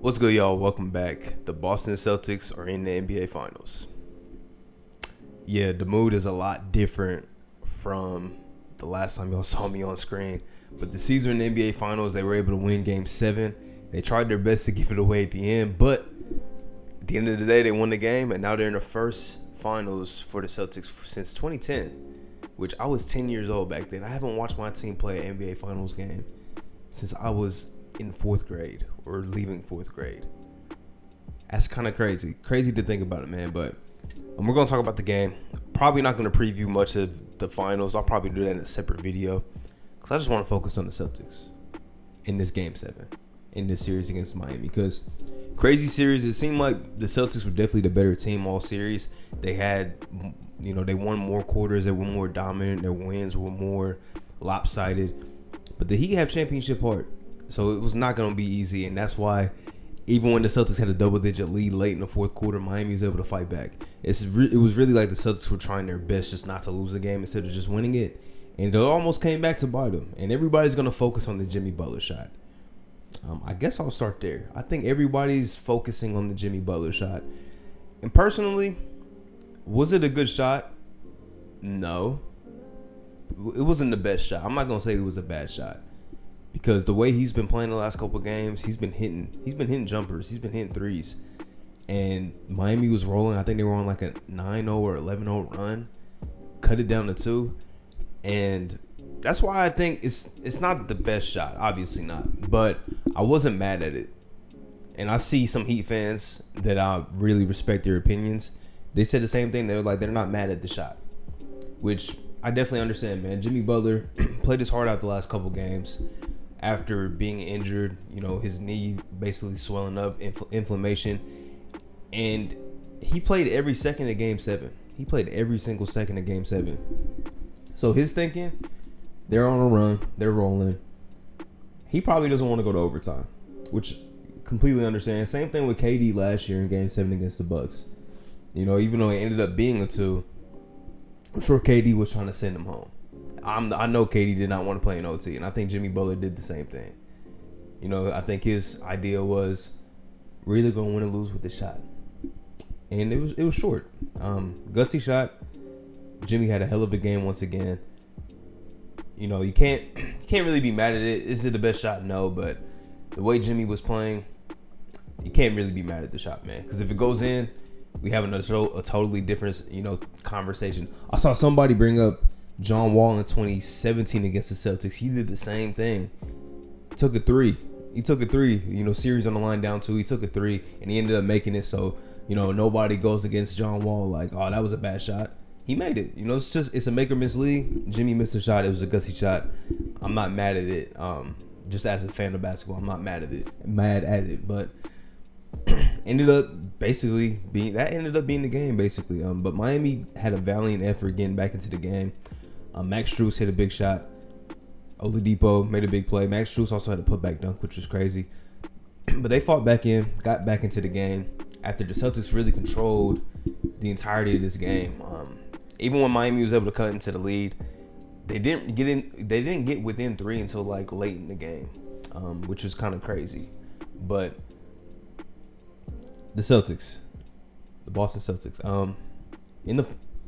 What's good, y'all? Welcome back. The Boston Celtics are in the NBA Finals. Yeah, the mood is a lot different from the last time y'all saw me on screen. But the season in the NBA Finals, they were able to win Game 7. They tried their best to give it away at the end, but at the end of the day, they won the game, and now they're in the first Finals for the Celtics since 2010, which I was 10 years old back then. I haven't watched my team play an NBA Finals game since I was in 4th grade or leaving 4th grade. That's kind of crazy to think about it, man. But we're going to talk about the game. Probably not going to preview much of the finals. I'll probably do that in a separate video because I just want to focus on the Celtics in this Game 7 in this series against Miami. Because crazy series, it seemed like the Celtics were definitely the better team all series. They had, they won more quarters. They were more dominant. Their wins were more lopsided. But the Heat have championship heart. So it was not going to be easy, and that's why even when the Celtics had a double-digit lead late in the fourth quarter, Miami was able to fight back. It was really like the Celtics were trying their best just not to lose the game instead of just winning it, and it almost came back to bite them. And everybody's going to focus on the Jimmy Butler shot. I guess I'll start there. I think everybody's focusing on the Jimmy Butler shot. And personally, was it a good shot? No. It wasn't the best shot. I'm not going to say it was a bad shot. Because the way he's been playing the last couple of games, he's been hitting jumpers, he's been hitting threes, and Miami was rolling. I think they were on like a 9-0 or 11-0 run, cut it down to 2, and that's why I think it's not the best shot, obviously not, but I wasn't mad at it. And I see some Heat fans that I really respect their opinions. They said the same thing. They're like, they're not mad at the shot, which I definitely understand, man. Jimmy Butler played his heart out the last couple games. After being injured, his knee basically swelling up, inflammation. And he played every second of Game 7. He played every single second of Game 7. So his thinking, they're on a run, they're rolling. He probably doesn't want to go to overtime, which completely understand. Same thing with KD last year in Game 7 against the Bucks. Even though it ended up being a 2, I'm sure KD was trying to send him home. I know KD did not want to play in OT, and I think Jimmy Butler did the same thing. I think his idea was we're either going to win or lose with this shot, and it was short. Gutsy shot. Jimmy had a hell of a game once again. You can't really be mad at it. Is it the best shot? No, but the way Jimmy was playing, you can't really be mad at the shot, man. Because if it goes in, we have a totally different conversation. I saw somebody bring up John Wall in 2017 against the Celtics. He did the same thing. Took a 3. He took a 3. Series on the line down 2. He took a 3, and he ended up making it. So nobody goes against John Wall like, oh, that was a bad shot. He made it. It's a make or miss league. Jimmy missed a shot. It was a gutsy shot. I'm not mad at it. Just as a fan of basketball, I'm not mad at it. But ended up being the game basically. But Miami had a valiant effort getting back into the game. Max Strus hit a big shot. Oladipo made a big play. Max Strus also had a putback dunk, which was crazy. But they fought back in, got back into the game after the Celtics really controlled the entirety of this game. Even when Miami was able to cut into the lead, they didn't get within 3 until like late in the game, which was kind of crazy. But the Boston Celtics, in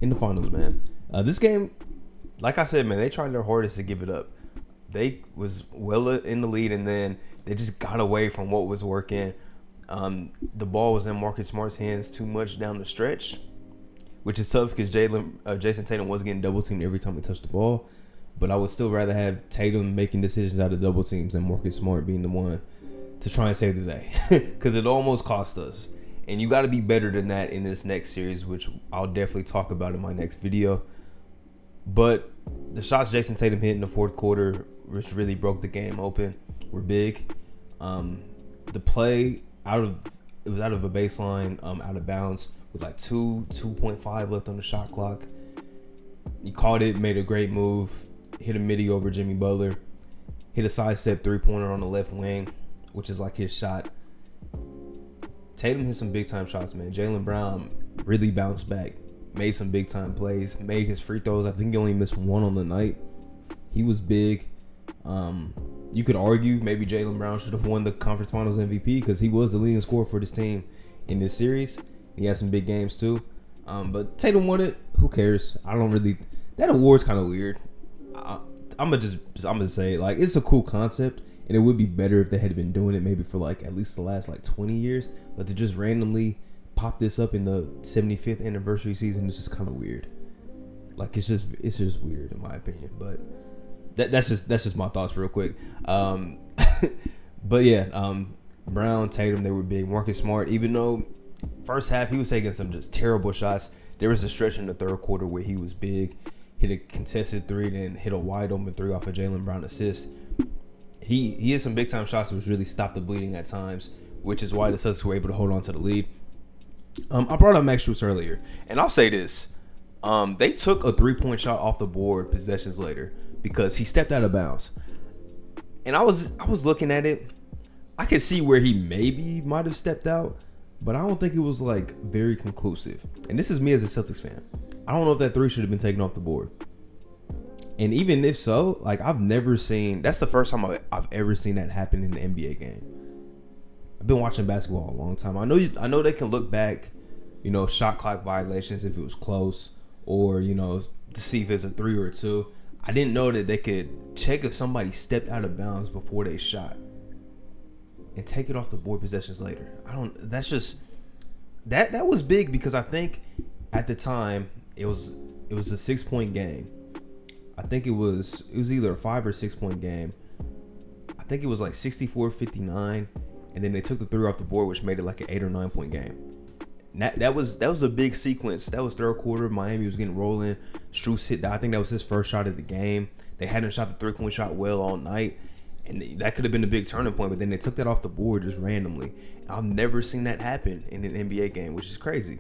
the finals, man. This game, like I said, man, they tried their hardest to give it up. They was well in the lead, and then they just got away from what was working. The ball was in Marcus Smart's hands too much down the stretch, which is tough because Jason Tatum was getting double teamed every time he touched the ball. But I would still rather have Tatum making decisions out of double teams than Marcus Smart being the one to try and save the day, because it almost cost us. And you got to be better than that in this next series, which I'll definitely talk about in my next video. But the shots Jason Tatum hit in the fourth quarter, which really broke the game open, were big. The play it was out of a baseline, out of bounds with like 2.5 left on the shot clock. He caught it, made a great move, hit a midi over Jimmy Butler, hit a sidestep 3-pointer on the left wing, which is like his shot. Tatum hit some big time shots, man. Jaylen Brown really bounced back. Made some big time plays, made his free throws. I think he only missed 1 on the night. He was big. You could argue maybe Jaylen Brown should have won the conference finals MVP because he was the leading scorer for this team in this series. He had some big games too. But Tatum won it. Who cares? I don't really. That award's kind of weird. I'm gonna say like it's a cool concept, and it would be better if they had been doing it maybe for like at least the last like 20 years. But to just randomly pop this up in the 75th anniversary season is just kind of weird. Like it's just weird in my opinion. But that's just my thoughts real quick. But yeah, Brown, Tatum, they were big. Marcus Smart, even though first half he was taking some just terrible shots, there was a stretch in the third quarter where he was big, hit a contested three, then hit a wide open three off a Jaylen Brown assist. He hit some big time shots which really stopped the bleeding at times, which is why the Celtics were able to hold on to the lead. I brought up Max Strus earlier, and I'll say this: they took a 3-point shot off the board possessions later because he stepped out of bounds, and I was looking at it. I could see where he maybe might have stepped out, but I don't think it was like very conclusive. And this is me as a Celtics fan. I don't know if that three should have been taken off the board. And even if so, like I've never seen. That's the first time I've ever seen that happen in an NBA game. I've been watching basketball a long time. I know they can look back, shot clock violations if it was close, or to see if it's a 3 or a 2. I didn't know that they could check if somebody stepped out of bounds before they shot and take it off the board possessions later. That's just that was big because I think at the time it was a 6-point game. I think it was either a 5 or 6 point game. I think it was like 64-59, and then they took the 3 off the board, which made it like an 8 or 9 point game. That was a big sequence. That was third quarter. Miami was getting rolling. Strus hit that. I think that was his first shot of the game. They hadn't shot the 3-point shot well all night, and that could have been a big turning point. But then they took that off the board just randomly. And I've never seen that happen in an NBA game, which is crazy,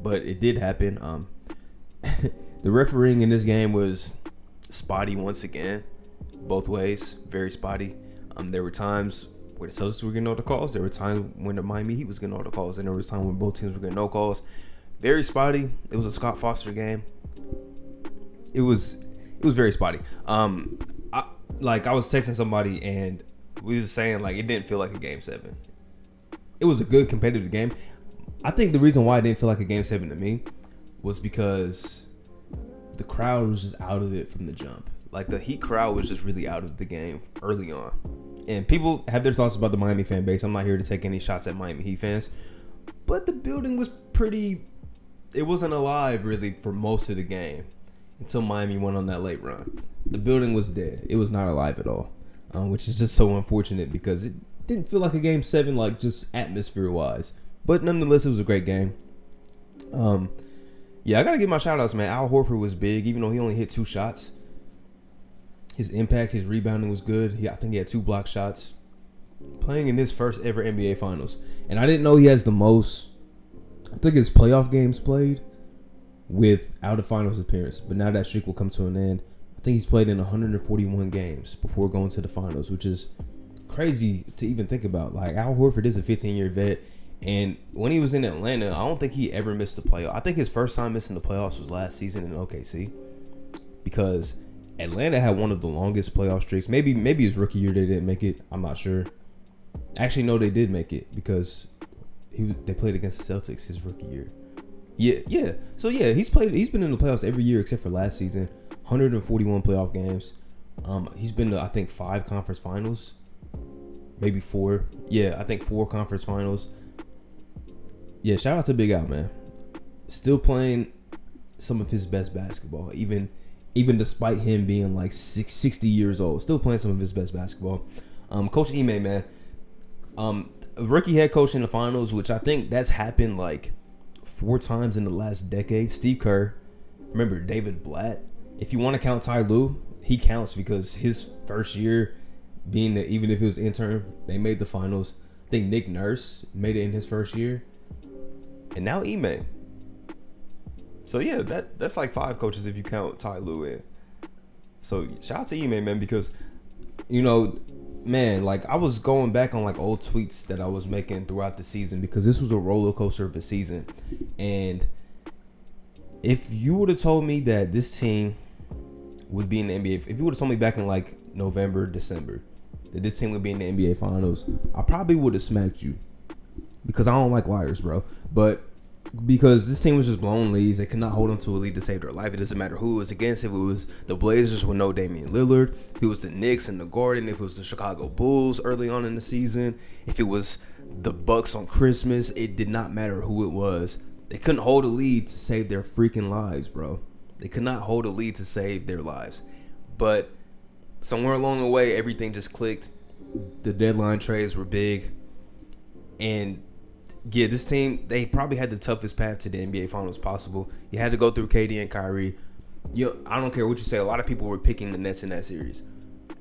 but it did happen. The refereeing in this game was spotty once again, both ways, very spotty. There were times where the Celtics were getting all the calls. There were times when the Miami Heat was getting all the calls, and there was times when both teams were getting no calls. Very spotty. It was a Scott Foster game. It was very spotty. I was texting somebody and we was saying like it didn't feel like a Game 7. It was a good competitive game. I think the reason why it didn't feel like a Game 7 to me was because the crowd was just out of it from the jump. Like the Heat crowd was just really out of the game early on. And people have their thoughts about the Miami fan base. I'm not here to take any shots at Miami Heat fans. But the building was it wasn't alive really for most of the game until Miami went on that late run. The building was dead. It was not alive at all, which is just so unfortunate because it didn't feel like a Game 7, like just atmosphere-wise. But nonetheless, it was a great game. Yeah, I got to give my shout-outs, man. Al Horford was big, even though he only hit 2 shots. His impact, his rebounding was good. I think he had 2 block shots. Playing in his first ever NBA Finals. And I didn't know he has the most, I think it's playoff games played without a Finals appearance. But now that streak will come to an end. I think he's played in 141 games before going to the Finals, which is crazy to even think about. Like, Al Horford is a 15-year vet. And when he was in Atlanta, I don't think he ever missed the playoff. I think his first time missing the playoffs was last season in OKC. Because Atlanta had one of the longest playoff streaks. Maybe his rookie year they didn't make it. I'm not sure. Actually, no, they did make it because they played against the Celtics his rookie year. Yeah. So yeah, he's been in the playoffs every year except for last season. 141 playoff games. He's been to I think 5 conference finals, maybe 4. Yeah, I think 4 conference finals. Yeah, shout out to Big Al, man. Still playing some of his best basketball, even despite him being like 60 years old. Still playing some of his best basketball. Coach Ime, man. Rookie head coach in the finals, which I think that's happened like 4 times in the last decade. Steve Kerr. Remember David Blatt. If you want to count Ty Lue, he counts because his first year being that even if it was intern, they made the finals. I think Nick Nurse made it in his first year. And now Ime. So yeah, that's like 5 coaches if you count Ty Lue in. So shout out to Ime, man, because man, like I was going back on like old tweets that I was making throughout the season because this was a roller coaster of a season. And if you would have told me that this team would be in the NBA, if you would have told me back in like November, December, that this team would be in the NBA Finals, I probably would have smacked you because I don't like liars, bro. But because this team was just blowing leads, they could not hold on to a lead to save their life. It doesn't matter who it was against. If it was the Blazers with no Damian Lillard, if it was the Knicks and the Garden, if it was the Chicago Bulls early on in the season, if it was the Bucks on Christmas, it did not matter who it was. They couldn't hold a lead to save their freaking lives, bro. They could not hold a lead to save their lives. But somewhere along the way, everything just clicked. The deadline trades were big. And yeah, this team, they probably had the toughest path to the NBA Finals possible. You had to go through KD and Kyrie. I don't care what you say. A lot of people were picking the Nets in that series.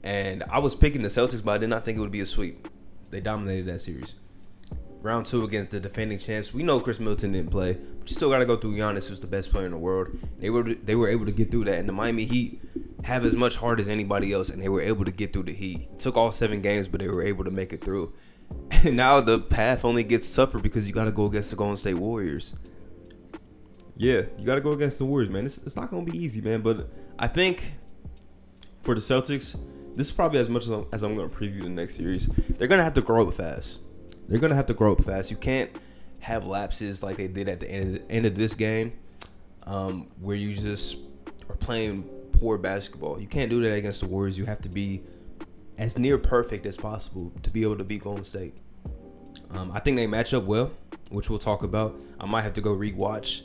And I was picking the Celtics, but I did not think it would be a sweep. They dominated that series. Round 2 against the defending champs. We know Chris Middleton didn't play, but you still got to go through Giannis, who's the best player in the world. They were able to get through that. And the Miami Heat have as much heart as anybody else, and they were able to get through the Heat. It took all 7 games, but they were able to make it through. And now the path only gets tougher because you got to go against the Golden State Warriors. Yeah, you got to go against the Warriors, man. It's not going to be easy, man. But I think for the Celtics, this is probably as much as I'm going to preview the next series. They're going to have to grow up fast. You can't have lapses like they did at the end of this game where you just are playing poor basketball. You can't do that against the Warriors. You have to be as near perfect as possible to be able to beat Golden State. I think they match up well, which we'll talk about. I might have to go rewatch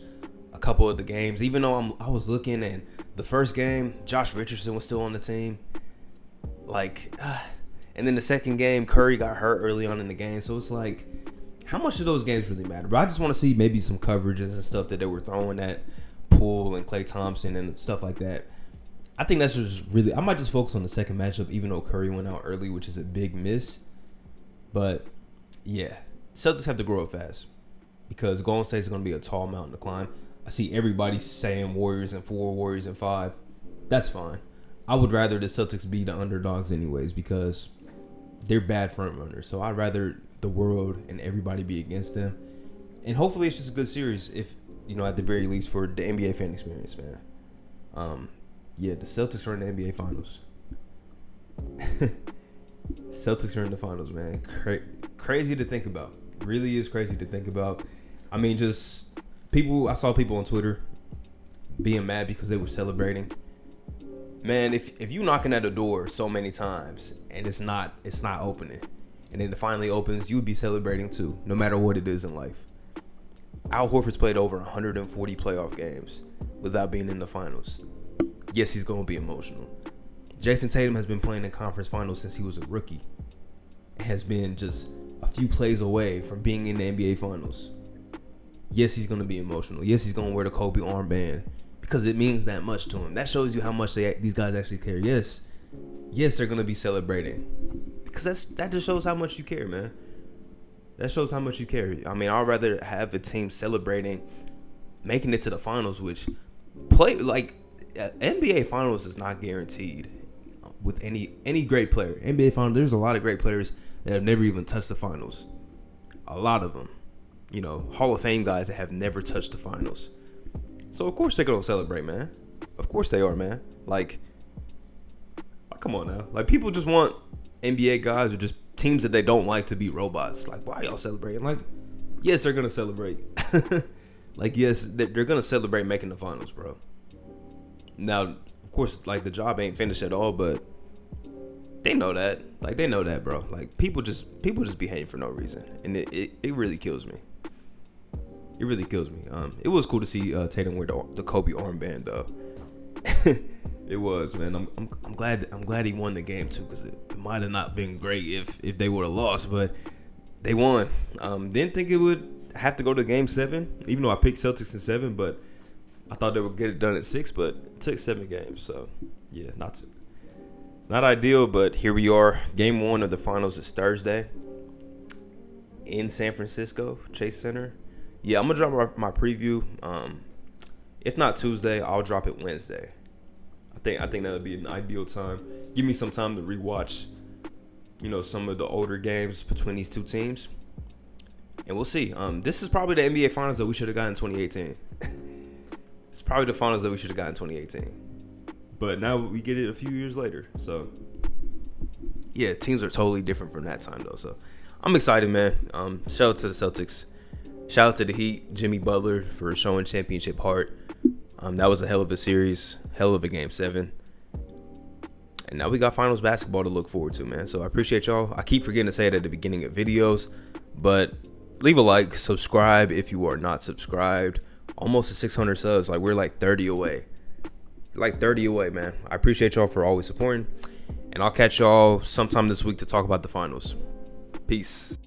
a couple of the games, even though I was looking and the first game, Josh Richardson was still on the team. And then the second game, Curry got hurt early on in the game. So it's like, how much do those games really matter? But I just want to see maybe some coverages and stuff that they were throwing at Poole and Klay Thompson and stuff like that. I think that's just really, I might just focus on the second matchup, even though Curry went out early, which is a big miss. But yeah, Celtics have to grow up fast because Golden State is going to be a tall mountain to climb. I see everybody saying Warriors in 4, Warriors in 5. That's fine. I would rather the Celtics be the underdogs anyways because they're bad front runners. So I'd rather the world and everybody be against them. And hopefully it's just a good series if, at the very least for the NBA fan experience, man. Yeah, the Celtics are in the NBA Finals. Celtics are in the finals, man. Crazy to think about. Really is crazy to think about. I mean, just I saw people on Twitter being mad because they were celebrating. Man, if you knocking at the door so many times and it's not opening, and then it finally opens, you'd be celebrating too, no matter what it is in life. Al Horford's played over 140 playoff games without being in the finals. Yes, he's going to be emotional. Jason Tatum has been playing in conference finals since he was a rookie. And has been just a few plays away from being in the NBA Finals. Yes, he's going to be emotional. Yes, he's going to wear the Kobe armband because it means that much to him. That shows you how much these guys actually care. Yes, they're going to be celebrating because that just shows how much you care, man. That shows how much you care. I mean, I'd rather have a team celebrating making it to the finals, which NBA Finals is not guaranteed with any great player. NBA Finals, there's a lot of great players that have never even touched the finals. A lot of them. Hall of Fame guys that have never touched the finals. So, of course, they're going to celebrate, man. Of course they are, man. Come on now. People just want NBA guys or just teams that they don't like to be robots. Why are y'all celebrating? Yes, they're going to celebrate. Yes, they're going to celebrate making the finals, bro. Now, of course, the job ain't finished at all, but they know that. They know that, bro. People just behave for no reason, and it really kills me. It really kills me. It was cool to see Tatum wear the Kobe armband, though. It was, man. I'm glad he won the game too, because it might have not been great if they would have lost, but they won. Didn't think it would have to go to Game 7, even though I picked Celtics in 7, but I thought they would get it done at 6, but it took 7 games. So, yeah, not ideal, but here we are. Game 1 of the finals is Thursday in San Francisco, Chase Center. Yeah, I'm going to drop my preview. If not Tuesday, I'll drop it Wednesday. I think that would be an ideal time. Give me some time to rewatch, some of the older games between these two teams. And we'll see. This is probably the NBA Finals that we should have gotten in 2018. It's probably the finals that we should have gotten in 2018. But now we get it a few years later. So, yeah, teams are totally different from that time though. So I'm excited, man. Shout out to the Celtics. Shout out to the Heat, Jimmy Butler for showing championship heart. That was a hell of a series, hell of a game 7. And now we got finals basketball to look forward to, man. So I appreciate y'all. I keep forgetting to say it at the beginning of videos, but leave a like, subscribe if you are not subscribed. Almost to 600 subs. Like, we're like 30 away. Like 30 away, man. I appreciate y'all for always supporting. And I'll catch y'all sometime this week to talk about the finals. Peace.